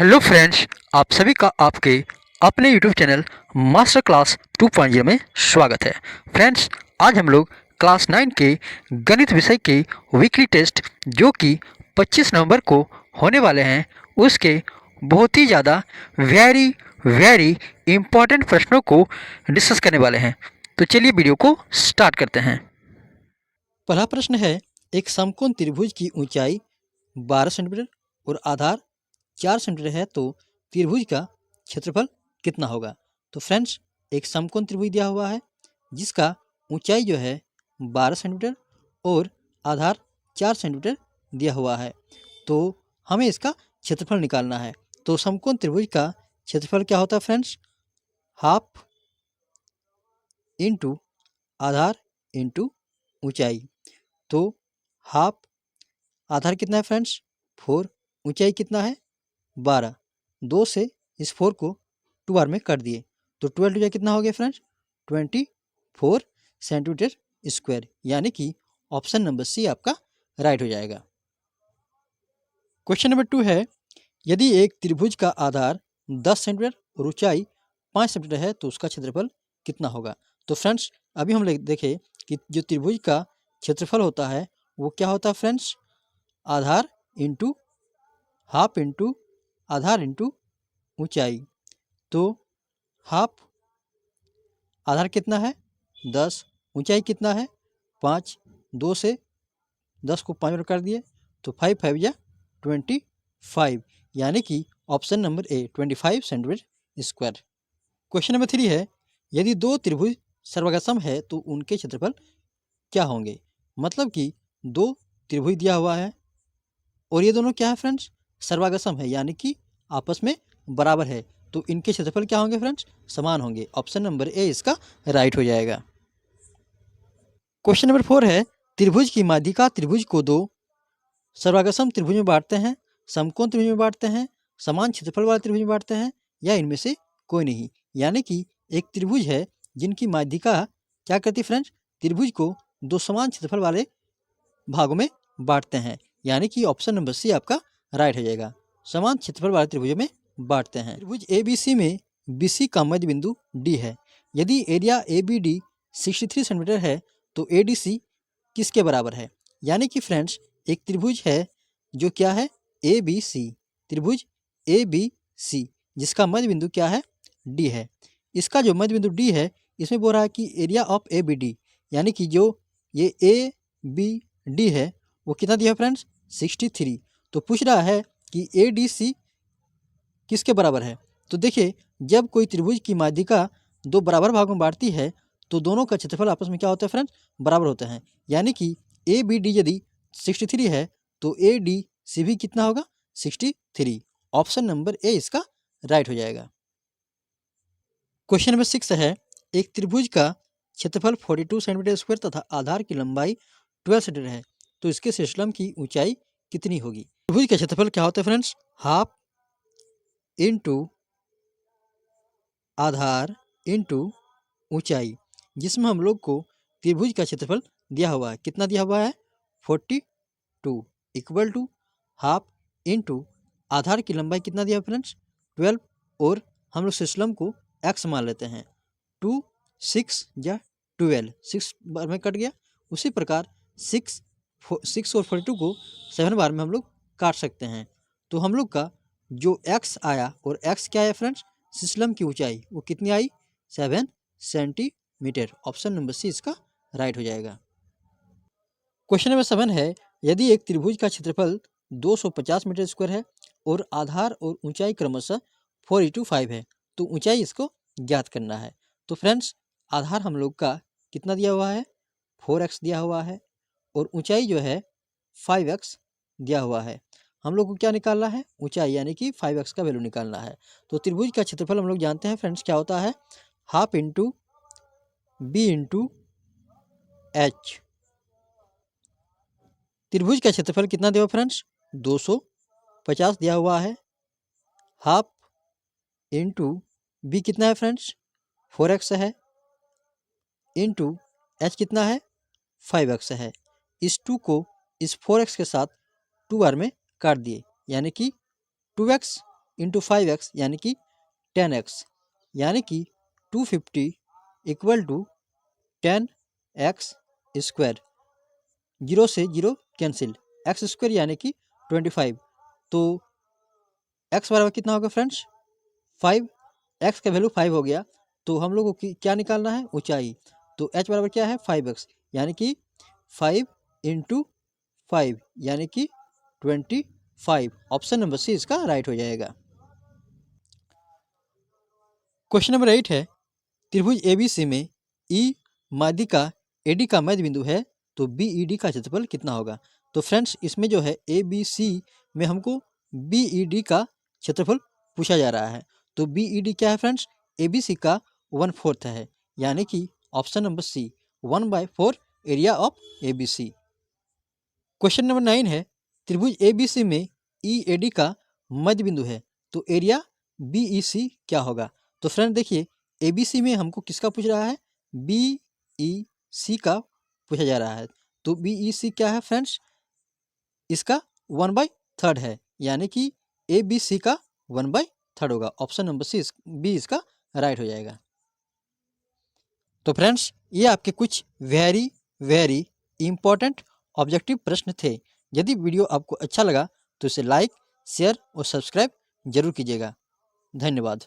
Hello friends, आप सभी का आपके अपने यूट्यूब चैनल मास्टर क्लास 2.0 में स्वागत है। फ्रेंड्स, आज हम लोग क्लास 9 के गणित विषय के वीकली टेस्ट जो कि 25 नवंबर को होने वाले हैं, उसके बहुत ही ज़्यादा वेरी वेरी इम्पॉर्टेंट प्रश्नों को डिस्कस करने वाले हैं। तो चलिए वीडियो को स्टार्ट करते हैं। पहला प्रश्न है, एक समकोण त्रिभुज की ऊंचाई 12 सेंटीमीटर और आधार 4 सेंटीमीटर है तो त्रिभुज का क्षेत्रफल कितना होगा। तो फ्रेंड्स, एक समकोण त्रिभुज दिया हुआ है जिसका ऊंचाई जो है 12 सेंटीमीटर और आधार 4 सेंटीमीटर दिया हुआ है, तो हमें इसका क्षेत्रफल निकालना है। तो समकोण त्रिभुज का क्षेत्रफल क्या होता है फ्रेंड्स? हाफ इंटू आधार इंटू ऊंचाई। तो हाफ आधार कितना है फ्रेंड्स? 4। ऊंचाई कितना है? 12। 2 से इस 4 को 2 बार में काट दिए तो 12 टू जा कितना हो गया फ्रेंड्स? 24 सेंटीमीटर स्क्वायर, यानी कि ऑप्शन नंबर सी आपका राइट हो जाएगा। क्वेश्चन नंबर 2 है, यदि एक त्रिभुज का आधार 10 सेंटीमीटर और ऊंचाई 5 सेंटीमीटर है तो उसका क्षेत्रफल कितना होगा। तो फ्रेंड्स, अभी हम देखें कि जो त्रिभुज का क्षेत्रफल होता है वो क्या होता है फ्रेंड्स? आधार इंटू हाफ इंटू आधार इंटू ऊंचाई। तो हाफ आधार कितना है? 10। ऊंचाई कितना है? 5। 2 से 10 को 5 बार कर दिए तो 5 5 या 25, यानी कि option number A 25 centimetre square. Question number 3 है, यदि दो त्रिभुज सर्वगसम है तो उनके क्षेत्रफल क्या होंगे। मतलब कि दो त्रिभुज दिया हुआ है और ये दोनों क्या है फ्रेंड्स? सर्वागसम है, यानी कि आपस में बराबर है, तो इनके क्षेत्रफल क्या होंगे फ्रेंड्स? समान होंगे। ऑप्शन नंबर ए इसका राइट हो जाएगा। क्वेश्चन नंबर 4 है, त्रिभुज की माध्यिका त्रिभुज को दो सर्वागसम त्रिभुज में बांटते हैं, समकोण त्रिभुज में बांटते हैं, समान क्षेत्रफल वाले त्रिभुज में बांटते हैं, या इनमें से कोई नहीं। यानी कि एक त्रिभुज है जिनकी माध्यिका क्या करती फ्रेंड्स? त्रिभुज को दो समान क्षेत्रफल वाले भागों में बांटते हैं, यानी कि ऑप्शन नंबर सी आपका राइट हो जाएगा। समान क्षेत्रफल वाले त्रिभुजों में बांटते हैं। त्रिभुज ए बी सी में बी सी का मध्य बिंदु डी है। यदि area A B D 63 centimetre है तो ए डी सी किसके बराबर है। यानी कि फ्रेंड्स, एक त्रिभुज है जो क्या है? A B C. त्रिभुज ए बी सी जिसका मध्य बिंदु क्या है? डी है। इसका जो मध्य बिंदु डी है, इसमें बोल रहा है कि area of A B D, यानी कि जो ये ए बी डी है वो कितना दिया फ्रेंड्स? 63। तो पूछ रहा है कि ए डी सी किसके बराबर है। तो देखिए, जब कोई त्रिभुज की माध्यिका दो बराबर भागों में बांटती है तो दोनों का क्षेत्रफल आपस में क्या होता है फ्रेंड्स? बराबर होते हैं। यानी कि ए बी डी यदि 63 है तो ए डी सी भी कितना होगा? 63। ऑप्शन नंबर ए इसका राइट हो जाएगा। क्वेश्चन नंबर 6 है, एक त्रिभुज का क्षेत्रफल 42 सेंटीमीटर स्क्वायर तथा आधार की लंबाई 12 सेंटीमीटर है तो इसके शेषलंब की ऊंचाई कितनी होगी। त्रिभुज का क्षेत्रफल क्या होता है फ्रेंड्स? हाफ इंटू आधार इंटू ऊंचाई, जिसमें हम लोग को त्रिभुज का क्षेत्रफल दिया हुआ है। कितना दिया हुआ है? 42 इक्वल टू हाफ इंटू आधार की लंबाई कितना दिया फ्रेंड्स? 12, और हम लोग शेषलंब को x मान लेते हैं। 2 6 या 12, 6 बार में कट गया। उसी प्रकार 6 और 42 को 7 बार में हम लोग काट सकते हैं। तो हम लोग का जो x आया, और x क्या है फ्रेंड्स? शेषलंब की ऊंचाई वो कितनी आई? 7 सेंटीमीटर। ऑप्शन नंबर सी इसका राइट हो जाएगा। क्वेश्चन नंबर 7 है, यदि एक त्रिभुज का क्षेत्रफल 250 मीटर स्क्वायर है और आधार और ऊंचाई क्रमशः 4:5 है तो ऊंचाई इसको ज्ञात करना है। तो फ्रेंड्स, आधार हम लोग का कितना दिया हुआ है? 4x दिया हुआ है, और ऊंचाई जो है 5x दिया हुआ है। हम लोग को क्या निकालना है? ऊंचाई, यानी कि 5x का वैल्यू निकालना है। तो त्रिभुज का क्षेत्रफल हम लोग जानते हैं फ्रेंड्स क्या होता है? Half into B into H. त्रिभुज का क्षेत्रफल कितना दिया हुआ फ्रेंड्स? 250 दिया हुआ है। हाफ इंटू बी कितना है फ्रेंड्स? 4x है, इंटू एच कितना है? 5x है। इस 2 को इस 4x के साथ 2 बार में काट दिए, यानी कि 2x इंटू 5x यानी कि 10x, यानी कि 250 इक्वल टू 10x स्क्वायर। 0 से 0 कैंसिल, एक्स स्क्वायर यानी कि 25। तो x बराबर कितना होगा फ्रेंड्स? 5। x का वैल्यू 5 हो गया, तो हम लोग को क्या निकालना है? ऊंचाई। तो h बराबर क्या है? 5x, यानी कि 5 इंटू 5 यानी कि 25। ऑप्शन नंबर सी इसका राइट हो जाएगा। क्वेश्चन नंबर 8 है, त्रिभुज ABC में E माध्यिका का AD का मध्य बिंदु है, तो BED का क्षेत्रफल कितना होगा? तो फ्रेंड्स इसमें जो है ABC में हमको BED का क्षेत्रफल पूछा जा रहा है। तो BED क्या है फ्रेंड्स? ABC का 1/4 है, यानी कि option number C 1/4 area of ABC। Question number 9 है, त्रिभुज ABC में EAD का मध्य बिंदु है, तो एरिया BEC क्या होगा? तो फ्रेंड देखिए ABC में हमको किसका पूछ रहा है? BEC का पूछा जा रहा है। तो BEC क्या है फ्रेंड्स? इसका 1/3 है, यानी कि ABC का 1/3 होगा। ऑप्शन नंबर बी इसका राइट हो जाएगा। तो फ्रेंड्स ये आपके कुछ वेरी वेरी इंपॉर्टेंट ऑब्जेक्टिव प्रश्न थे। यदि वीडियो आपको अच्छा लगा तो इसे लाइक, शेयर और सब्सक्राइब जरूर कीजिएगा। धन्यवाद।